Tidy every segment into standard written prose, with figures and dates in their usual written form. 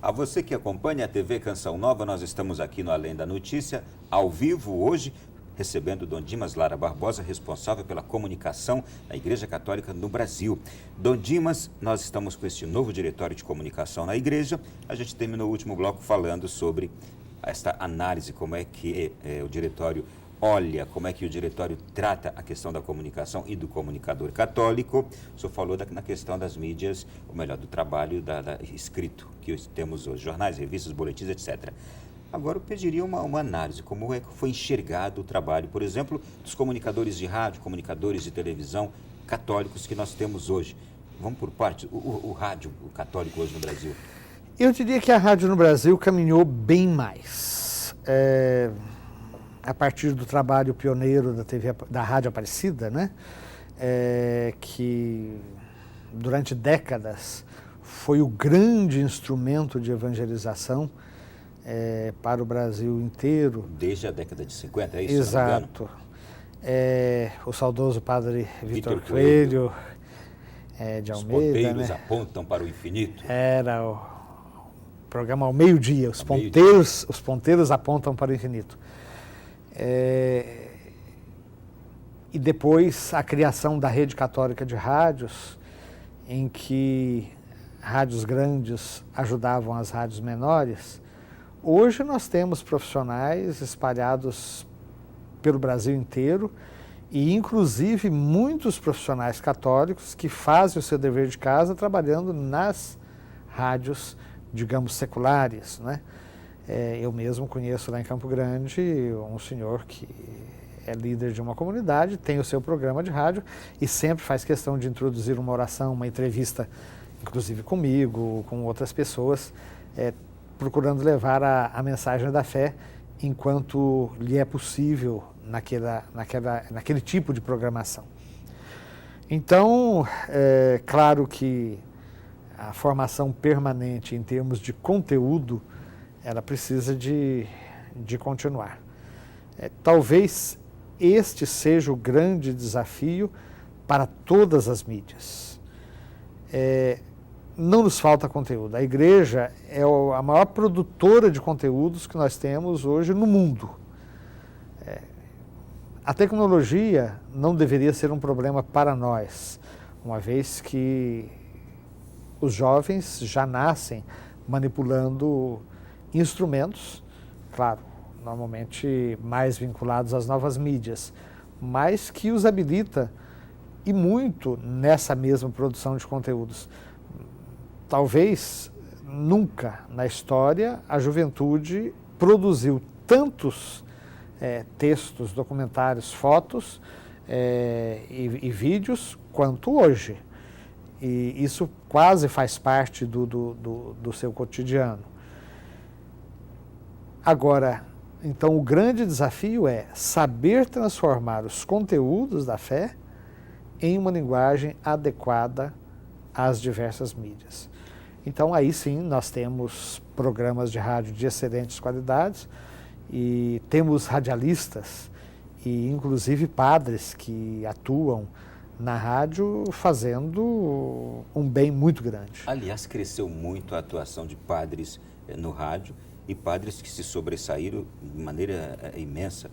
A você que acompanha a TV Canção Nova, nós estamos aqui no Além da Notícia, ao vivo hoje, recebendo Dom Dimas Lara Barbosa, responsável pela comunicação na Igreja Católica no Brasil. Dom Dimas, nós estamos com este novo diretório de comunicação na Igreja. A gente terminou o último bloco falando sobre esta análise, como é que o diretório olha, como é que o diretório trata a questão da comunicação e do comunicador católico. O senhor falou na questão das mídias, ou melhor, do trabalho escrito que temos hoje, jornais, revistas, boletins, etc. Agora eu pediria uma análise, como é que foi enxergado o trabalho, por exemplo, dos comunicadores de rádio, comunicadores de televisão católicos que nós temos hoje. Vamos por partes, o rádio católico hoje no Brasil. Eu diria que a rádio no Brasil caminhou bem mais. A partir do trabalho pioneiro da Rádio Aparecida, né? Que durante décadas foi o grande instrumento de evangelização para o Brasil inteiro. Desde a década de 50, é isso? Exato. O saudoso padre Vitor Coelho de Almeida. Os ponteiros, né? apontam para o infinito. Era o programa ao meio-dia, os ponteiros apontam para o infinito. E depois a criação da Rede Católica de Rádios, em que rádios grandes ajudavam as rádios menores. Hoje nós temos profissionais espalhados pelo Brasil inteiro e inclusive muitos profissionais católicos que fazem o seu dever de casa trabalhando nas rádios, digamos, seculares, né? Eu mesmo conheço lá em Campo Grande um senhor que é líder de uma comunidade, tem o seu programa de rádio e sempre faz questão de introduzir uma oração, uma entrevista, inclusive comigo, com outras pessoas, procurando levar a mensagem da fé enquanto lhe é possível naquele tipo de programação. Então, claro que a formação permanente em termos de conteúdo, ela precisa de continuar. Talvez este seja o grande desafio para todas as mídias. Não nos falta conteúdo. A igreja é a maior produtora de conteúdos que nós temos hoje no mundo. A tecnologia não deveria ser um problema para nós, uma vez que os jovens já nascem manipulando instrumentos, claro, normalmente mais vinculados às novas mídias, mas que os habilita e muito nessa mesma produção de conteúdos. Talvez nunca na história a juventude produziu tantos textos, documentários, fotos e vídeos quanto hoje. E isso quase faz parte do seu cotidiano. Agora, então o grande desafio é saber transformar os conteúdos da fé em uma linguagem adequada às diversas mídias. Então aí sim nós temos programas de rádio de excelentes qualidades e temos radialistas e inclusive padres que atuam na rádio fazendo um bem muito grande. Aliás, cresceu muito a atuação de padres no rádio e padres que se sobressaíram de maneira imensa.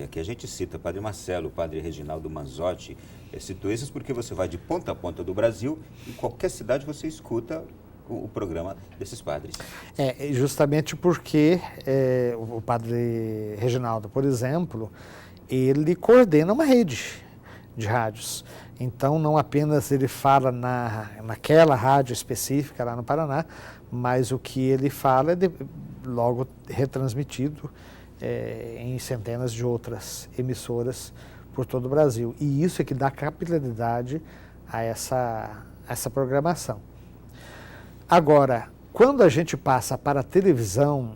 Aqui a gente cita o Padre Marcelo, o Padre Reginaldo Manzotti, cito esses porque você vai de ponta a ponta do Brasil, em qualquer cidade você escuta o programa desses padres. Justamente porque o Padre Reginaldo, por exemplo, ele coordena uma rede de rádios. Então, não apenas ele fala naquela rádio específica lá no Paraná, mas o que ele fala é logo retransmitido em centenas de outras emissoras por todo o Brasil. E isso é que dá capilaridade a essa programação. Agora, quando a gente passa para a televisão,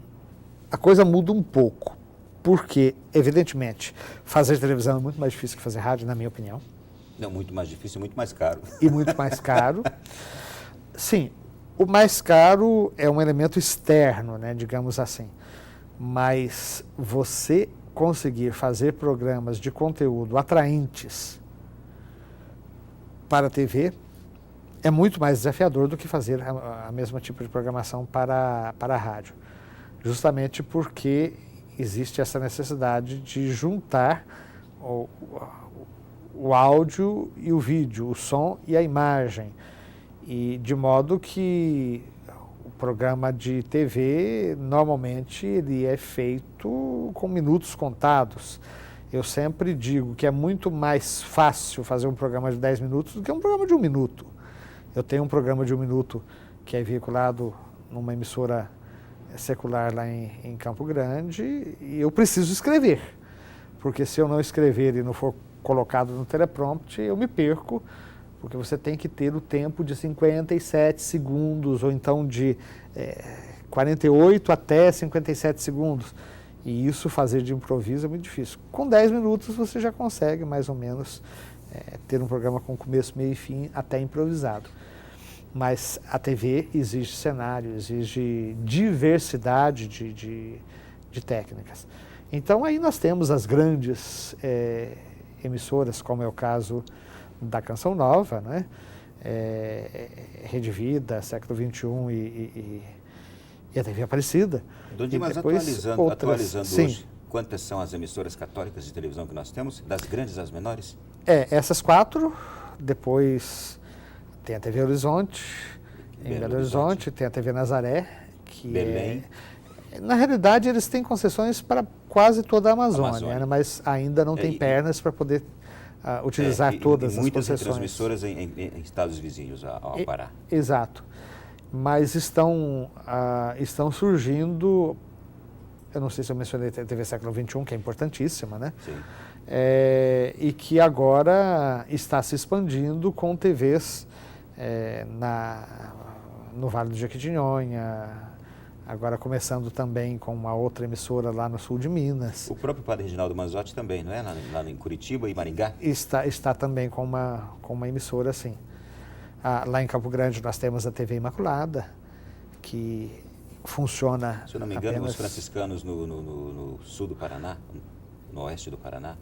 a coisa muda um pouco. Porque, evidentemente, fazer televisão é muito mais difícil que fazer rádio, na minha opinião. Não, muito mais difícil e muito mais caro. E muito mais caro. Sim, o mais caro é um elemento externo, né, digamos assim. Mas você conseguir fazer programas de conteúdo atraentes para a TV é muito mais desafiador do que fazer a mesma tipo de programação para a rádio. Justamente porque existe essa necessidade de juntar o áudio e o vídeo, o som e a imagem, e de modo que o programa de TV normalmente ele é feito com minutos contados. Eu sempre digo que é muito mais fácil fazer um programa de 10 minutos do que um programa de 1 minuto. Eu tenho um programa de 1 minuto que é veiculado numa emissora secular lá em Campo Grande, e eu preciso escrever, porque se eu não escrever e não for colocado no teleprompter, eu me perco, porque você tem que ter o tempo de 57 segundos, ou então de 48 até 57 segundos. E isso fazer de improviso é muito difícil. Com 10 minutos você já consegue, mais ou menos, ter um programa com começo, meio e fim, até improvisado. Mas a TV exige cenário, exige diversidade de técnicas. Então aí nós temos as grandes emissoras, como é o caso da Canção Nova, né? Rede Vida, Século XXI e a TV Aparecida. Dom Dimas, atualizando hoje, quantas são as emissoras católicas de televisão que nós temos? Das grandes às menores? Essas 4, depois tem a TV Horizonte, em Belo Horizonte, tem a TV Nazaré, que Belém. Na realidade, eles têm concessões para quase toda a Amazônia. Né? Mas ainda não tem pernas para poder utilizar todas as concessões. Muitas transmissoras em estados vizinhos ao Pará. Exato. Mas estão surgindo, eu não sei se eu mencionei a TV Século XXI, que é importantíssima, né? Sim. E que agora está se expandindo com TVs no Vale do Jequitinhonha, agora começando também com uma outra emissora lá no sul de Minas. O próprio padre Reginaldo Manzotti também, não é? Lá em Curitiba e Maringá? Está também com uma emissora, sim. Lá em Campo Grande nós temos a TV Imaculada, que funciona. Se eu não me engano, os franciscanos no sul do Paraná, no oeste do Paraná?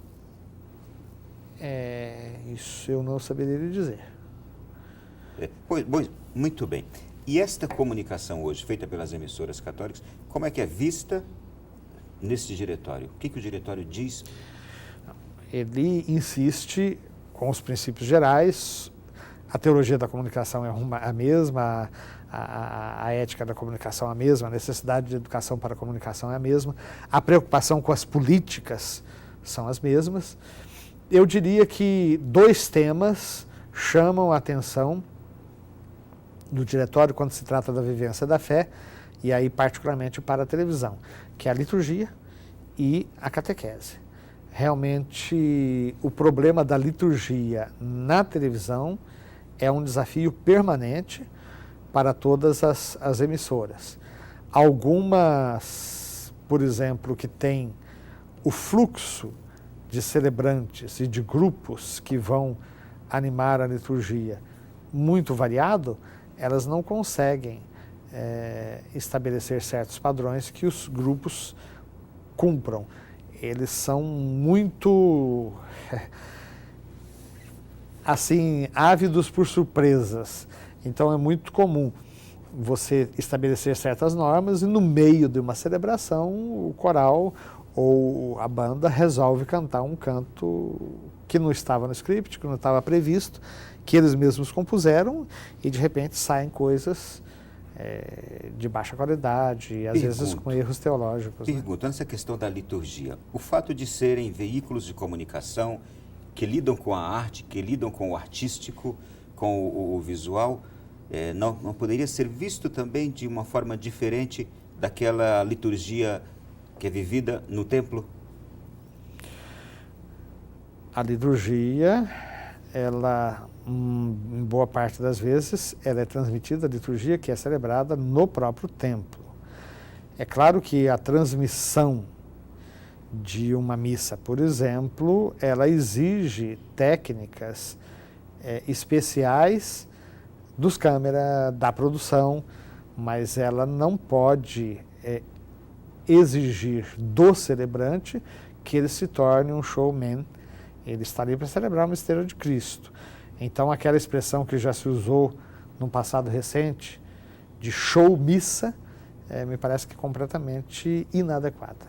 Isso eu não saberia lhe dizer. Pois, muito bem. E esta comunicação hoje, feita pelas emissoras católicas, como é que é vista nesse diretório? O que o diretório diz? Ele insiste com os princípios gerais, a teologia da comunicação é a mesma, a ética da comunicação é a mesma, a necessidade de educação para a comunicação é a mesma, a preocupação com as políticas são as mesmas. Eu diria que 2 temas chamam a atenção do diretório quando se trata da vivência da fé, e aí particularmente para a televisão, que é a liturgia e a catequese. Realmente, o problema da liturgia na televisão é um desafio permanente para todas as emissoras. Algumas, por exemplo, que têm o fluxo de celebrantes e de grupos que vão animar a liturgia muito variado, elas não conseguem estabelecer certos padrões que os grupos cumpram. Eles são muito, assim, ávidos por surpresas. Então é muito comum você estabelecer certas normas e no meio de uma celebração o coral ou a banda resolve cantar um canto que não estava no script, que não estava previsto, que eles mesmos compuseram, e de repente saem coisas de baixa qualidade, e às vezes com erros teológicos. Pergunto, nessa questão da liturgia, o fato de serem veículos de comunicação que lidam com a arte, que lidam com o artístico, com o visual, não poderia ser visto também de uma forma diferente daquela liturgia que é vivida no templo? A liturgia, ela, em boa parte das vezes, ela é transmitida, a liturgia que é celebrada no próprio templo. É claro que a transmissão de uma missa, por exemplo, ela exige técnicas especiais dos câmeras, da produção, mas ela não pode exigir do celebrante que ele se torne um showman. Ele está ali para celebrar o mistério de Cristo. Então, aquela expressão que já se usou num passado recente, de show-missa, me parece que completamente inadequada.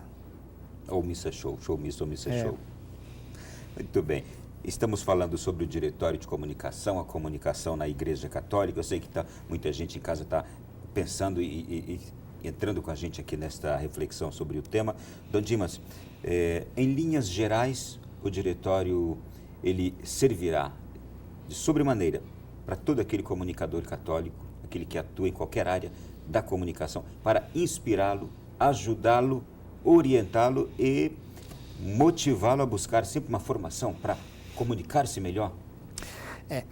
Ou missa-show, show-missa ou missa-show. Muito bem. Estamos falando sobre o Diretório de Comunicação, a comunicação na Igreja Católica. Eu sei que muita gente em casa está pensando e entrando com a gente aqui nesta reflexão sobre o tema. Dom Dimas, em linhas gerais, o Diretório ele servirá de sobremaneira para todo aquele comunicador católico, aquele que atua em qualquer área da comunicação, para inspirá-lo, ajudá-lo, orientá-lo e motivá-lo a buscar sempre uma formação para comunicar-se melhor?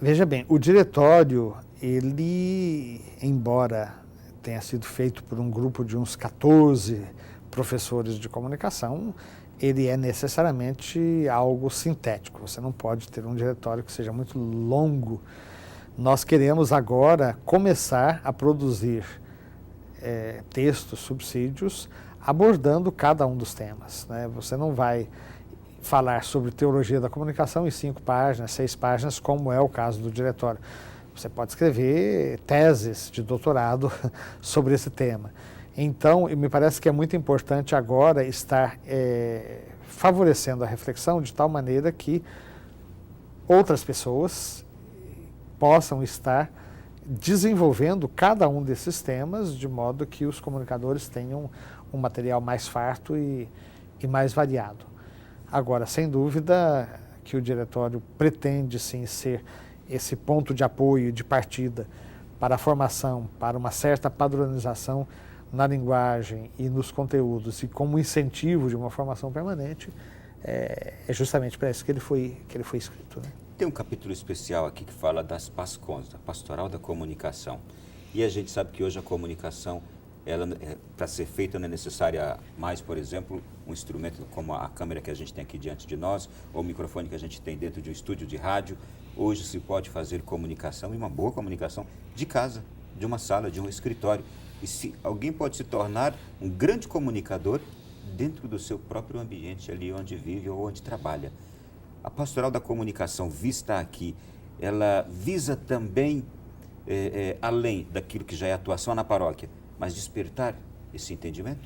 Veja bem, o diretório, ele, embora tenha sido feito por um grupo de uns 14 professores de comunicação, ele é necessariamente algo sintético. Você não pode ter um diretório que seja muito longo. Nós queremos agora começar a produzir textos, subsídios, abordando cada um dos temas, né? Você não vai falar sobre teologia da comunicação em 5 páginas, 6 páginas, como é o caso do diretório. Você pode escrever teses de doutorado sobre esse tema. Então, me parece que é muito importante agora estar favorecendo a reflexão de tal maneira que outras pessoas possam estar desenvolvendo cada um desses temas de modo que os comunicadores tenham um material mais farto e mais variado. Agora, sem dúvida que o diretório pretende sim ser esse ponto de apoio, de partida para a formação, para uma certa padronização na linguagem e nos conteúdos e como incentivo de uma formação permanente, é justamente para isso que ele foi escrito, né? Tem um capítulo especial aqui que fala das PASCONs, da Pastoral da Comunicação. E a gente sabe que hoje a comunicação, para ser feita, não é necessária mais, por exemplo, um instrumento como a câmera que a gente tem aqui diante de nós, ou o microfone que a gente tem dentro de um estúdio de rádio. Hoje se pode fazer comunicação, e uma boa comunicação, de casa, de uma sala, de um escritório. E se alguém pode se tornar um grande comunicador dentro do seu próprio ambiente, ali onde vive ou onde trabalha. A Pastoral da Comunicação vista aqui, ela visa também, além daquilo que já é atuação na paróquia, mas despertar esse entendimento?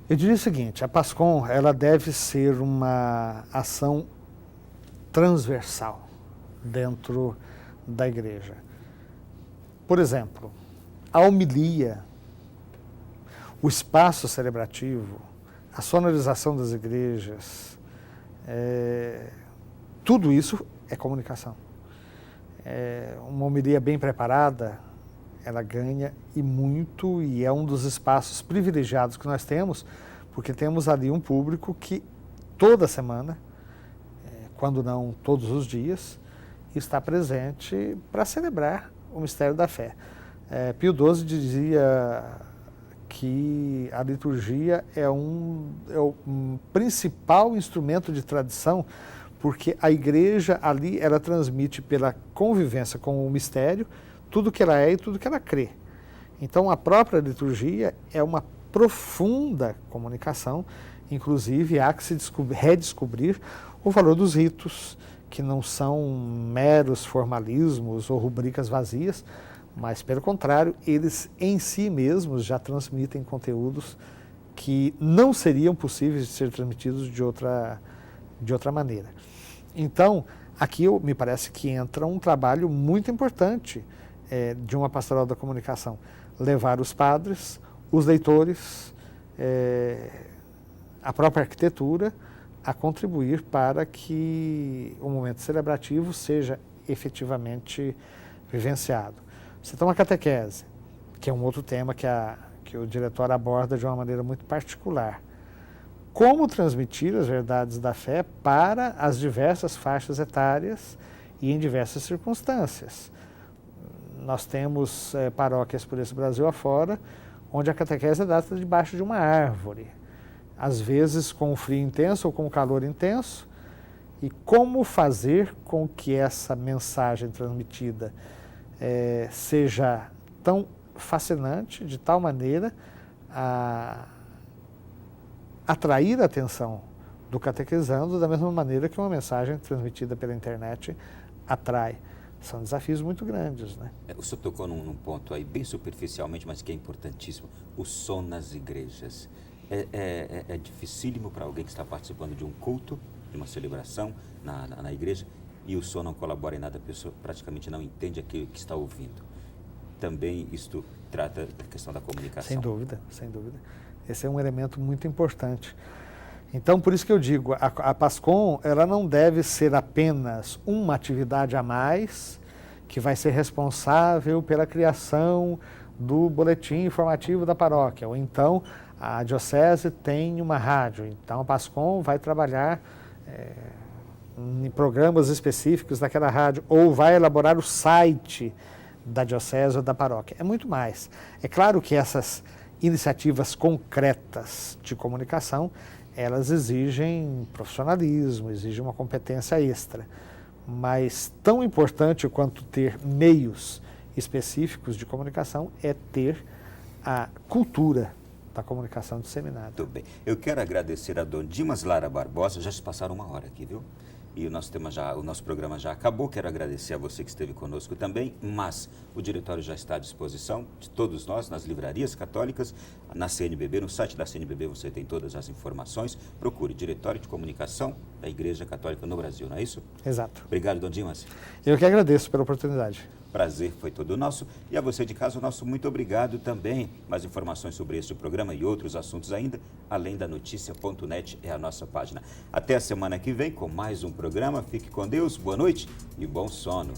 Eu diria o seguinte, a PASCOM, ela deve ser uma ação transversal dentro da igreja. Por exemplo, a homilia, o espaço celebrativo, a sonorização das igrejas, tudo isso é comunicação. Uma homilia bem preparada, ela ganha e muito, e é um dos espaços privilegiados que nós temos, porque temos ali um público que toda semana, quando não todos os dias, está presente para celebrar o mistério da fé. Pio XII dizia que a liturgia é o principal instrumento de tradição, porque a igreja ali, ela transmite pela convivência com o mistério tudo que ela é e tudo que ela crê. Então, a própria liturgia é uma profunda comunicação, inclusive há que se redescobrir o valor dos ritos, que não são meros formalismos ou rubricas vazias, mas, pelo contrário, eles em si mesmos já transmitem conteúdos que não seriam possíveis de ser transmitidos de outra maneira. Então, aqui me parece que entra um trabalho muito importante de uma pastoral da comunicação. Levar os padres, os leitores, a própria arquitetura, a contribuir para que o momento celebrativo seja efetivamente vivenciado. Você tem uma catequese, que é um outro tema que o diretório aborda de uma maneira muito particular. Como transmitir as verdades da fé para as diversas faixas etárias e em diversas circunstâncias. Nós temos paróquias por esse Brasil afora, onde a catequese é dada debaixo de uma árvore, às vezes com um frio intenso ou com um calor intenso, e como fazer com que essa mensagem transmitida seja tão fascinante, de tal maneira a atrair a atenção do catequizando da mesma maneira que uma mensagem transmitida pela internet atrai. São desafios muito grandes, né? O senhor tocou num ponto aí bem superficialmente, mas que é importantíssimo, o som nas igrejas. É dificílimo para alguém que está participando de um culto, de uma celebração na igreja, e o som não colabora em nada, a pessoa praticamente não entende aquilo que está ouvindo. Também isto trata da questão da comunicação. Sem dúvida, sem dúvida. Esse é um elemento muito importante. Então, por isso que eu digo, a PASCOM, ela não deve ser apenas uma atividade a mais que vai ser responsável pela criação do boletim informativo da paróquia, ou então a diocese tem uma rádio, então a PASCOM vai trabalhar em programas específicos daquela rádio, ou vai elaborar o site da diocese ou da paróquia. É muito mais. É claro que essas iniciativas concretas de comunicação, elas exigem profissionalismo, exigem uma competência extra. Mas tão importante quanto ter meios específicos de comunicação é ter a cultura da comunicação disseminada. Muito bem. Eu quero agradecer a Dom Dimas Lara Barbosa. Já se passaram 1 hora aqui, viu? E o nosso programa já acabou. Quero agradecer a você que esteve conosco também, mas o diretório já está à disposição de todos nós, nas livrarias católicas, na CNBB, no site da CNBB você tem todas as informações. Procure Diretório de Comunicação da Igreja Católica no Brasil, não é isso? Exato. Obrigado, Dom Dimas. Eu que agradeço pela oportunidade. Prazer foi todo nosso. E a você de casa, o nosso muito obrigado também. Mais informações sobre este programa e outros assuntos ainda, além da noticia.net é a nossa página. Até a semana que vem com mais um programa. Fique com Deus, boa noite e bom sono.